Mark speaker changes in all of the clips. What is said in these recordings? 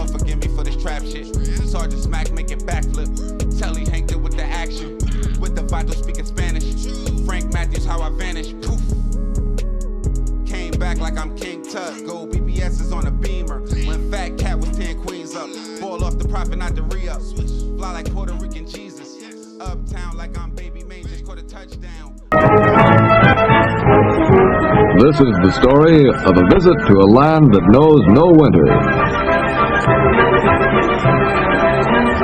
Speaker 1: Lord forgive me for this trap shit. Sergeant Smack make it backflip. Telly Hank with the action. With the Vato speaking Spanish. Frank Matthews, how I vanish. Poof. Came back like I'm King Tut. Gold BBS is on a beamer. When Fat Cat was 10 queens up. Ball off the profit, not the re-up. Fly like Puerto Rican Jesus. Uptown like I'm Baby May, just caught a touchdown.
Speaker 2: This is the story of a visit to a land that knows no winter.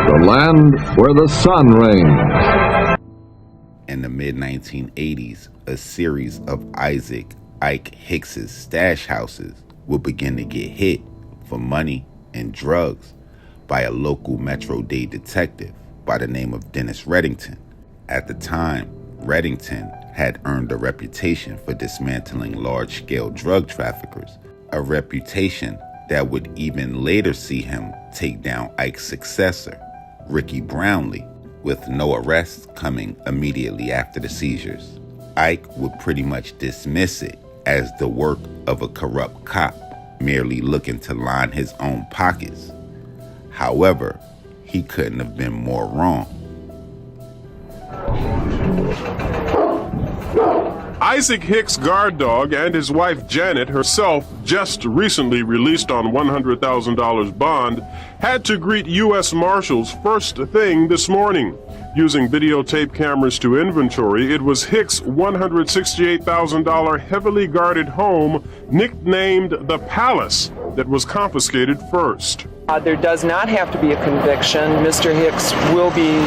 Speaker 2: The land where the sun reigns.
Speaker 3: In the mid-1980s, a series of Ike Hicks' stash houses would begin to get hit for money and drugs by a local Metro-Dade detective by the name of Dennis Reddington. At the time, Reddington had earned a reputation for dismantling large-scale drug traffickers, a reputation that would even later see him take down Ike's successor, Ricky Brownlee, with no arrests coming immediately after the seizures. Ike would pretty much dismiss it as the work of a corrupt cop, merely looking to line his own pockets. However, he couldn't have been more wrong.
Speaker 4: Isaac Hicks' guard dog and his wife Janet herself, just recently released on $100,000 bond, had to greet U.S. Marshals first thing this morning. Using videotape cameras to inventory, it was Hicks' $168,000 heavily guarded home, nicknamed the Palace, that was confiscated first.
Speaker 5: There does not have to be a conviction. Mr. Hicks will be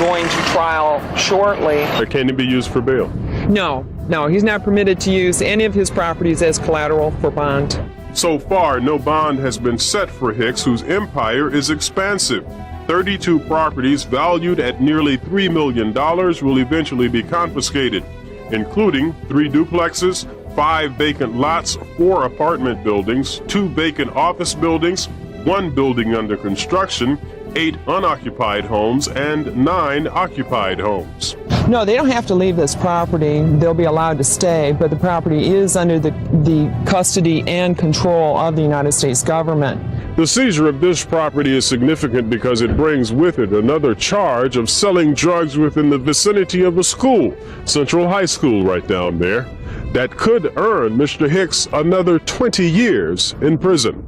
Speaker 5: going to trial shortly.
Speaker 4: Can it be used for bail?
Speaker 5: No, he's not permitted to use any of his properties as collateral for bond.
Speaker 4: So far, no bond has been set for Hicks, whose empire is expansive. 32 properties valued at nearly $3 million will eventually be confiscated, including 3 duplexes, 5 vacant lots, 4 apartment buildings, 2 vacant office buildings, 1 building under construction, 8 unoccupied homes, and 9 occupied homes.
Speaker 5: No, they don't have to leave this property. They'll be allowed to stay, but the property is under the custody and control of the United States government.
Speaker 4: The seizure of this property is significant because it brings with it another charge of selling drugs within the vicinity of a school, Central High School right down there, that could earn Mr. Hicks another 20 years in prison.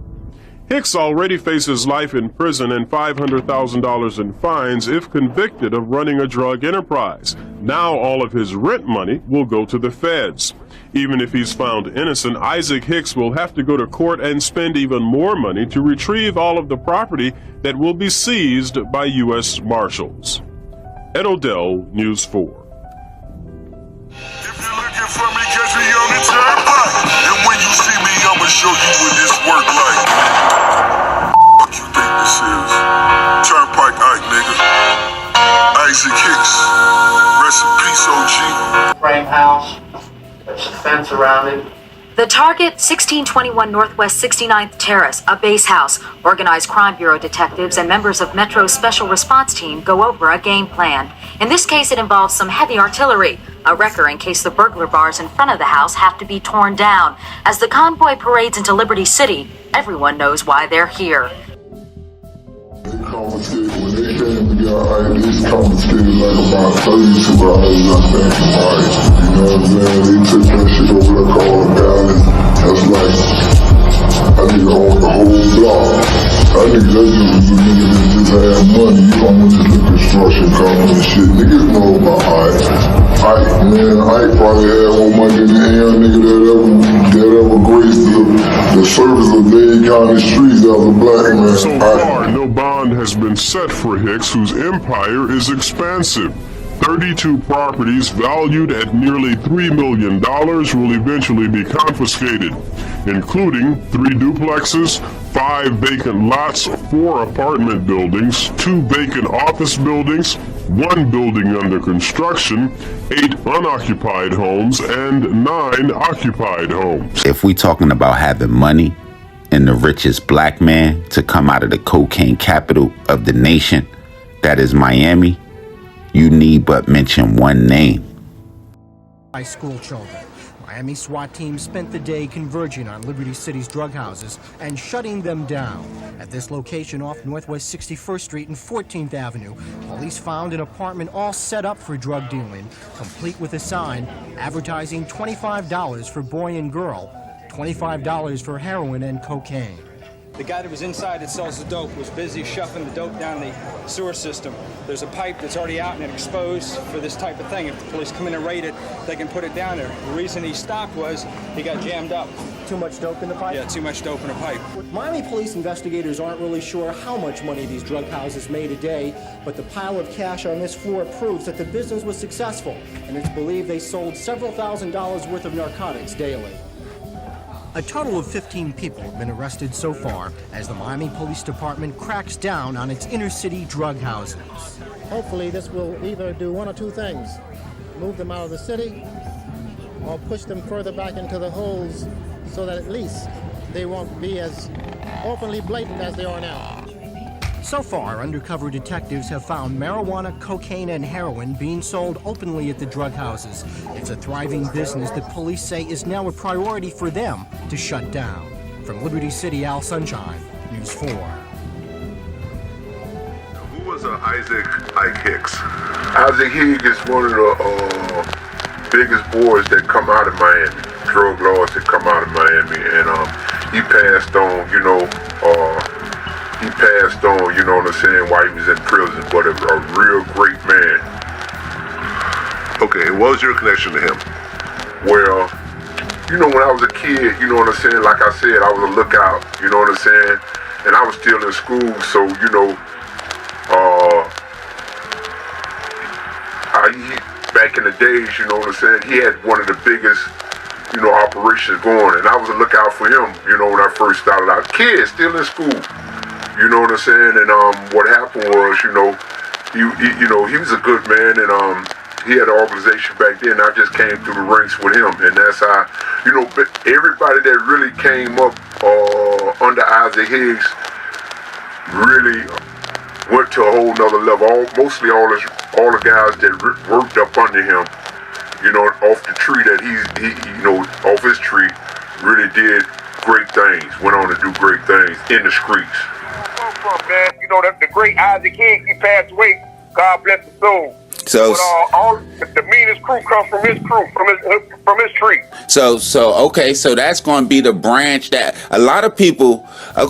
Speaker 4: Hicks already faces life in prison and $500,000 in fines if convicted of running a drug enterprise. Now all of his rent money will go to the feds. Even if he's found innocent, Isaac Hicks will have to go to court and spend even more money to retrieve all of the property that will be seized by U.S. Marshals. Ed Odell, News 4.
Speaker 6: If you're looking for me, catch me on the turnpike. And when you see me, I'ma show you what this work like. What you think this is? Turnpike Ike, nigga. Isaac Hicks. Rest in peace, OG.
Speaker 7: Frame house. There's a fence around it.
Speaker 8: The target, 1621 Northwest 69th Terrace, a base house. Organized Crime Bureau detectives and members of Metro's Special Response Team go over a game plan. In this case, it involves some heavy artillery, a wrecker in case the burglar bars in front of the house have to be torn down. As the convoy parades into Liberty City, everyone knows why they're here.
Speaker 6: They confiscated, when they came to get Ike, they confiscated like about 32 houses, I think, from Ike. You know what I'm saying? They took that shit over there called the Palace. That's like, I nigga owned the whole block. I nigga, that dude was a nigga that just had money. You don't want to the construction company and shit. Niggas know about Ike. Ike, man, Ike probably had more money than any other nigga that ever graced the surface of Dade County streets as a black man.
Speaker 4: So far, no bond has been set for Hicks, whose empire is expansive. 32 properties valued at nearly $3 million will eventually be confiscated, including 3 duplexes, 5 vacant lots, 4 apartment buildings, 2 vacant office buildings, 1 building under construction, 8 unoccupied homes, and 9 occupied homes.
Speaker 3: If we talking about having money and the richest black man to come out of the cocaine capital of the nation, that is Miami, you need but mention one name.
Speaker 9: My school children. Miami SWAT teams spent the day converging on Liberty City's drug houses and shutting them down. At this location off Northwest 61st Street and 14th Avenue, police found an apartment all set up for drug dealing, complete with a sign advertising $25 for boy and girl, $25 for heroin and cocaine.
Speaker 10: The guy that was inside that sells the dope was busy shuffling the dope down the sewer system. There's a pipe that's already out and exposed for this type of thing. If the police come in and raid it, they can put it down there. The reason he stopped was he got jammed up.
Speaker 9: Too much dope in the pipe?
Speaker 10: Yeah, too much dope in the pipe.
Speaker 9: Miami police investigators aren't really sure how much money these drug houses made a day, but the pile of cash on this floor proves that the business was successful, and it's believed they sold several $1,000s worth of narcotics daily. A total of 15 people have been arrested so far as the Miami Police Department cracks down on its inner-city drug houses.
Speaker 11: Hopefully this will either do one or two things: move them out of the city or push them further back into the holes so that at least they won't be as openly blatant as they are now.
Speaker 9: So far, undercover detectives have found marijuana, cocaine, and heroin being sold openly at the drug houses. It's a thriving business that police say is now a priority for them to shut down. From Liberty City, Al Sunshine, News 4.
Speaker 6: Who was Ike Hicks? Ike Hicks is one of the biggest boys that come out of Miami, drug lords that come out of Miami, and he passed on, you know what I'm saying, while he was in prison, but a real great man.
Speaker 4: Okay, what was your connection to him?
Speaker 6: Well, you know, when I was a kid, you know what I'm saying, like I said, I was a lookout, you know what I'm saying, and I was still in school, so, you know, back in the days, you know what I'm saying, he had one of the biggest, you know, operations going, and I was a lookout for him, you know, when I first started out. Kid, still in school. You know what I'm saying? And what happened was, you know, he was a good man, and he had an organization back then. I just came through the ranks with him, and that's how, you know, everybody that really came up under Ike Hicks really went to a whole nother level. Mostly all the guys that worked up under him, you know, off the tree that he you know, off his tree, really did great things. Went on to do great things in the streets.
Speaker 12: Man, you know, the great Ike Hicks, he passed away. God bless his soul.
Speaker 3: So
Speaker 12: but, all the meanest crew comes from his crew, from his tree.
Speaker 3: So okay, so that's going to be the branch that a lot of people.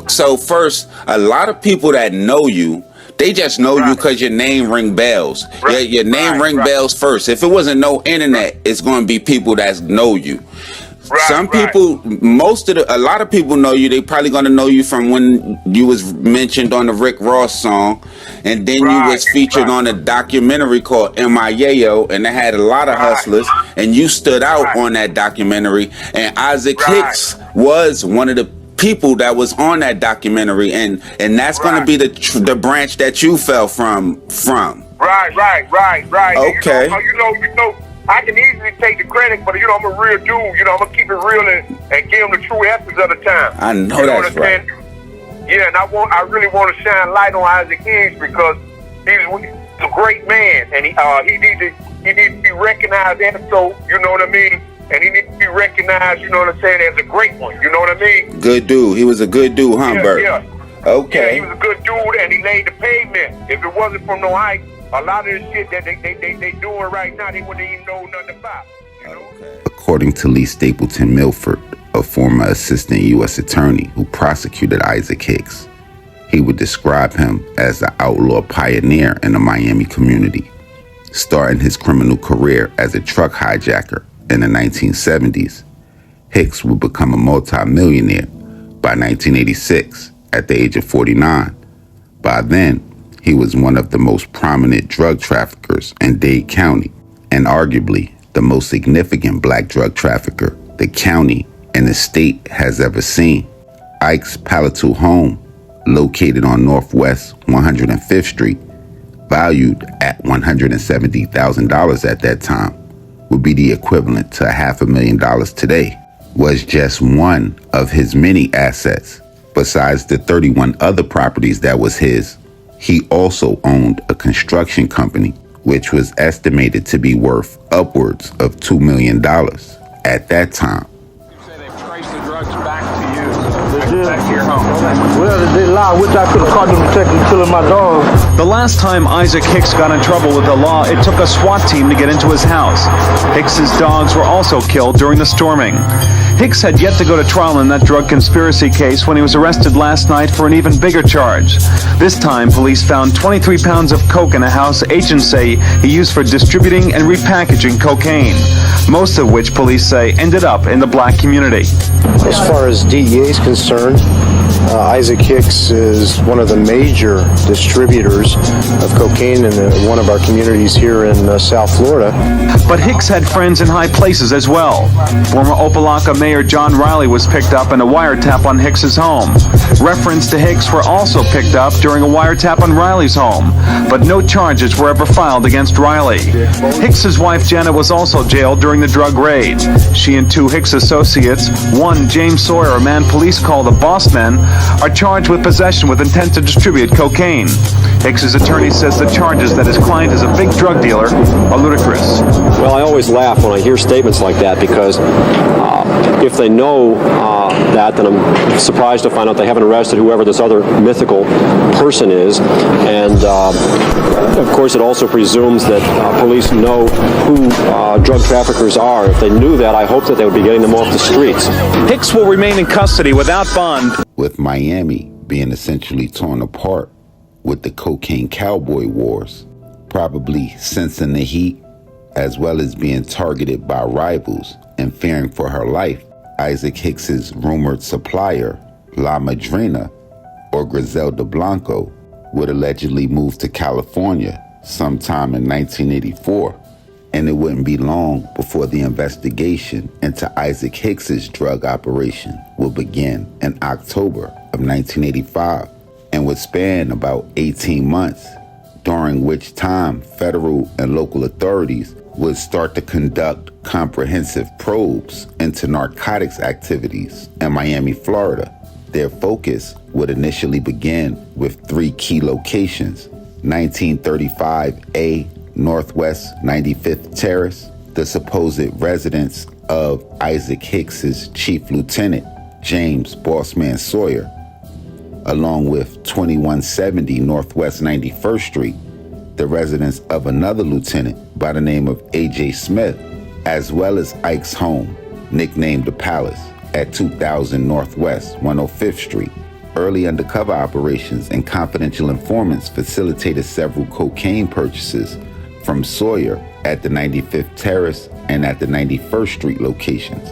Speaker 3: So first, a lot of people that know you, they just know you because your name ring bells.
Speaker 12: Right.
Speaker 3: Your name ring bells first. If it wasn't no internet, it's going to be people that know you. Some people, a lot of people know you. They probably gonna know you from when you was mentioned on the Rick Ross song, and then you was featured on a documentary called MIAO, and they had a lot of hustlers, and you stood out on that documentary. And Ike Hicks was one of the people that was on that documentary, and that's gonna be the branch that you fell from. Right. Okay.
Speaker 12: You know. I can easily take the credit, but, you know, I'm a real dude. You know, I'm going to keep it real and give him the true essence of the time.
Speaker 3: I know, that's right.
Speaker 12: Yeah, and I really want to shine light on Ike Hicks because he's a great man, and he needs to be recognized, and so, you know what I mean? And he needs to be recognized, you know what I'm saying, as a great one. You know what I mean?
Speaker 3: Good dude. He was a good dude, huh, Bert?
Speaker 12: Yeah.
Speaker 3: Okay.
Speaker 12: Yeah, he was a good dude, and he laid the pavement. If it wasn't for no Ike, a lot of the shit that they doing right now, they wouldn't even know nothing about. You know?
Speaker 3: Okay. According to Lee Stapleton Milford, a former assistant U.S. attorney who prosecuted Ike Hicks, he would describe him as the outlaw pioneer in the Miami community, starting his criminal career as a truck hijacker in the 1970s. Hicks would become a multi-millionaire by 1986 at the age of 49. By then, he was one of the most prominent drug traffickers in Dade County, and arguably the most significant black drug trafficker the county and the state has ever seen. Ike's Popalot home, located on Northwest 105th Street, valued at $170,000 at that time, would be the equivalent to $500,000 today, was just one of his many assets. Besides the 31 other properties that was his, he also owned a construction company, which was estimated to be worth upwards of $2 million. at that time.
Speaker 10: Trace the drugs back to you, back to your home.
Speaker 13: Well, they lied, which I could have caught them detectives killing my dog.
Speaker 14: The last time Isaac Hicks got in trouble with the law, it took a SWAT team to get into his house. Hicks's dogs were also killed during the storming. Hicks had yet to go to trial in that drug conspiracy case when he was arrested last night for an even bigger charge. This time, police found 23 pounds of coke in a house agents say he used for distributing and repackaging cocaine, most of which police say ended up in the black community.
Speaker 15: As far as DEA is concerned, Isaac Hicks is one of the major distributors of cocaine in one of our communities here in South Florida.
Speaker 14: But Hicks had friends in high places as well. Former Opelika Mayor John Riley was picked up in a wiretap on Hicks's home. Reference to Hicks were also picked up during a wiretap on Riley's home, but no charges were ever filed against Riley. Hicks's wife Janet was also jailed during the drug raid. She and two Hicks associates, one James Sawyer, a man police call the Boss Man, are charged with possession with intent to distribute cocaine. Hicks's attorney says the charges that his client is a big drug dealer are ludicrous.
Speaker 16: Well, I always laugh when I hear statements like that because if they know that, then I'm surprised to find out they haven't arrested whoever this other mythical person is. And of course, it also presumes that police know who drug traffickers are. If they knew that, I hope that they would be getting them off the streets.
Speaker 14: Hicks will remain in custody without bond.
Speaker 3: With Miami being essentially torn apart with the cocaine cowboy wars, probably sensing the heat, as well as being targeted by rivals and fearing for her life, Isaac Hicks's rumored supplier, La Madrina, or Griselda Blanco, would allegedly move to California sometime in 1984, and it wouldn't be long before the investigation into Isaac Hicks's drug operation will begin in October of 1985 and would span about 18 months, during which time federal and local authorities would start to conduct comprehensive probes into narcotics activities in Miami, Florida. Their focus would initially begin with 3 key locations: 1935A Northwest 95th Terrace, the supposed residence of Isaac Hicks's chief lieutenant, James Bossman Sawyer, along with 2170 Northwest 91st Street, the residence of another lieutenant by the name of A.J. Smith, as well as Ike's home, nicknamed the Palace, at 2000 Northwest 105th Street. Early undercover operations and confidential informants facilitated several cocaine purchases from Sawyer at the 95th Terrace and at the 91st Street locations.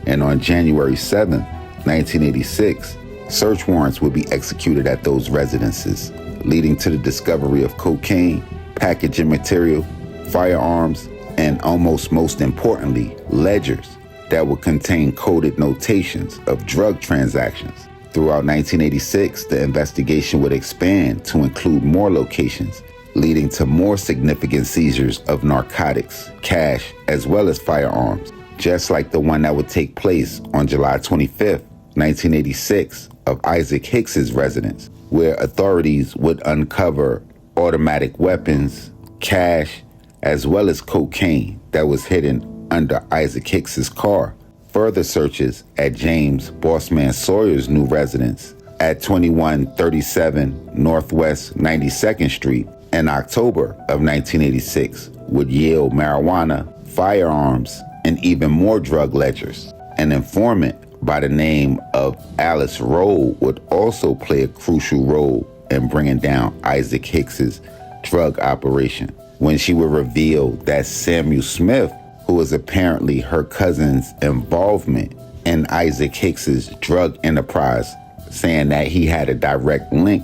Speaker 3: And on January 7, 1986, search warrants would be executed at those residences, leading to the discovery of cocaine, packaging material, firearms, and almost most importantly, ledgers that would contain coded notations of drug transactions. Throughout 1986, the investigation would expand to include more locations, leading to more significant seizures of narcotics, cash, as well as firearms, just like the one that would take place on July 25th, 1986, of Isaac Hicks's residence, where authorities would uncover automatic weapons, cash, as well as cocaine that was hidden under Isaac Hicks's car. Further searches at James Bossman Sawyer's new residence at 2137 Northwest 92nd Street in October of 1986 would yield marijuana, firearms, and even more drug ledgers. An informant by the name of Alice Rowe would also play a crucial role in bringing down Isaac Hicks's drug operation, when she would reveal that Samuel Smith, who was apparently her cousin's involvement in Isaac Hicks's drug enterprise, saying that he had a direct link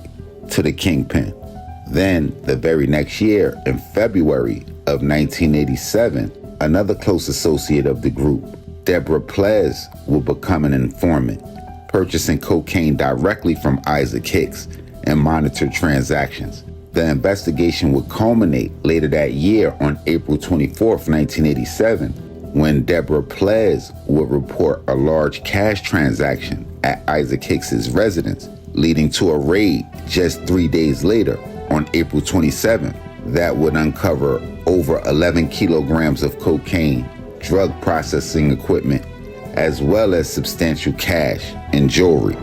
Speaker 3: to the kingpin. Then, the very next year, in February of 1987, another close associate of the group, Deborah Plez, will become an informant, purchasing cocaine directly from Isaac Hicks and monitor transactions. The investigation would culminate later that year on April 24th, 1987, when Deborah Plez would report a large cash transaction at Isaac Hicks's residence, leading to a raid just 3 days later on April 27th that would uncover over 11 kilograms of cocaine drug processing equipment, as well as substantial cash and jewelry.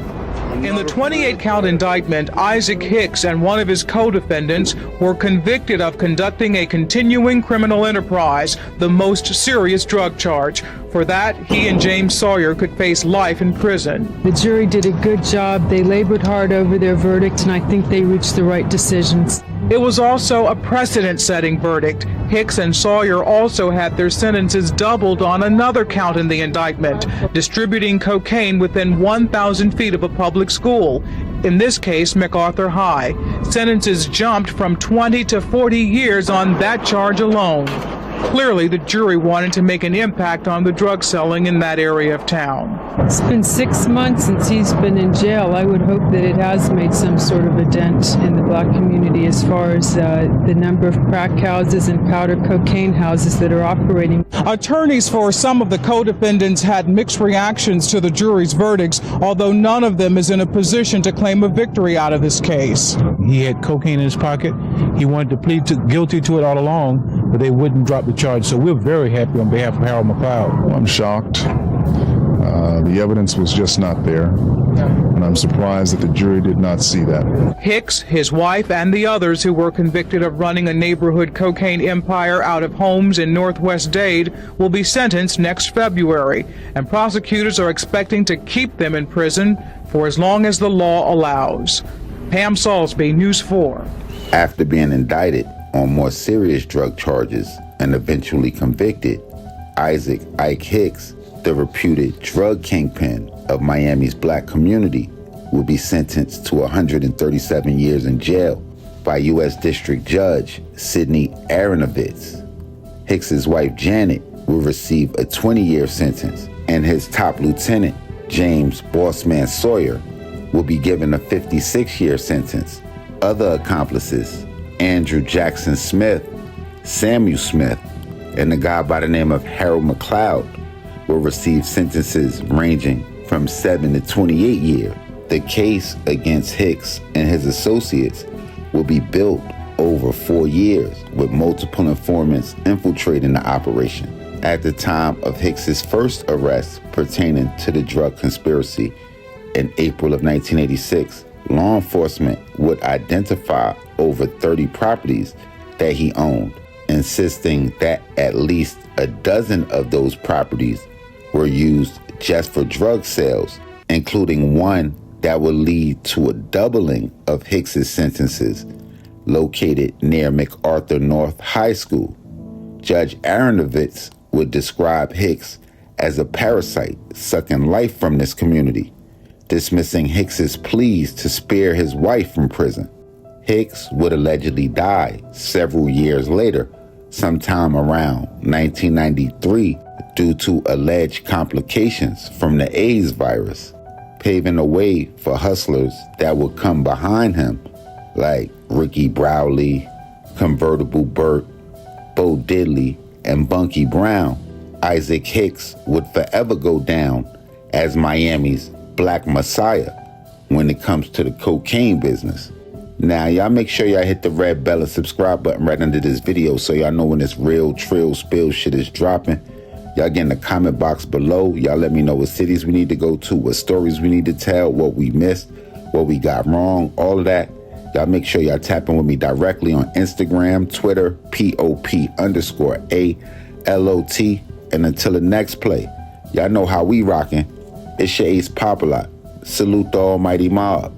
Speaker 17: In the 28-count indictment, Ike Hicks and one of his co-defendants were convicted of conducting a continuing criminal enterprise, the most serious drug charge. For that, he and James Sawyer could face life in prison.
Speaker 18: The jury did a good job. They labored hard over their verdict, and I think they reached the right decisions.
Speaker 17: It was also a precedent-setting verdict. Hicks and Sawyer also had their sentences doubled on another count in the indictment, distributing cocaine within 1,000 feet of a public school. In this case, MacArthur High. Sentences jumped from 20 to 40 years on that charge alone. Clearly, the jury wanted to make an impact on the drug selling in that area of town.
Speaker 18: It's been 6 months since he's been in jail. I would hope that it has made some sort of a dent in the black community as far as the number of crack houses and powder cocaine houses that are operating.
Speaker 17: Attorneys for some of the co-defendants had mixed reactions to the jury's verdicts, although none of them is in a position to claim a victory out of this case.
Speaker 19: He had cocaine in his pocket. He wanted to plead guilty to it all along, but they wouldn't drop the charge. So we're very happy on behalf of Harold McLeod.
Speaker 20: I'm shocked. The evidence was just not there, and I'm surprised that the jury did not see that.
Speaker 17: Hicks, his wife, and the others who were convicted of running a neighborhood cocaine empire out of homes in Northwest Dade will be sentenced next February, and prosecutors are expecting to keep them in prison for as long as the law allows. Pam Salisbury, News 4.
Speaker 3: After being indicted on more serious drug charges and eventually convicted, Ike Hicks, the reputed drug kingpin of Miami's black community, will be sentenced to 137 years in jail by U.S. District Judge Sidney Aronovitz. Hicks's wife Janet will receive a 20-year sentence, and his top lieutenant, James Bossman Sawyer, will be given a 56-year sentence. Other accomplices, Andrew Jackson Smith, Samuel Smith, and a guy by the name of Harold McLeod, will receive sentences ranging from 7 to 28 years. The case against Hicks and his associates will be built over 4 years, with multiple informants infiltrating the operation. At the time of Hicks's first arrest pertaining to the drug conspiracy in April of 1986, law enforcement would identify over 30 properties that he owned, insisting that at least a dozen of those properties were used just for drug sales, including one that would lead to a doubling of Hicks's sentences, located near MacArthur North High School. Judge Aronovitz would describe Hicks as a parasite sucking life from this community, dismissing Hicks's pleas to spare his wife from prison. Hicks would allegedly die several years later, sometime around 1993, due to alleged complications from the AIDS virus, paving the way for hustlers that would come behind him, like Ricky Browley, Convertible Burt, Bo Diddley, and Bunky Brown. Ike Hicks would forever go down as Miami's Black Messiah when it comes to the cocaine business. Now, y'all make sure y'all hit the red bell and subscribe button right under this video so y'all know when this real trill spill shit is dropping. Y'all get in the comment box below. Y'all let me know what cities we need to go to, what stories we need to tell, what we missed, what we got wrong, all of that. Y'all make sure y'all tap in with me directly on Instagram, Twitter, POP_ALOT. And until the next play, y'all know how we rockin'. It's your ace Popalot. Salute the almighty mob.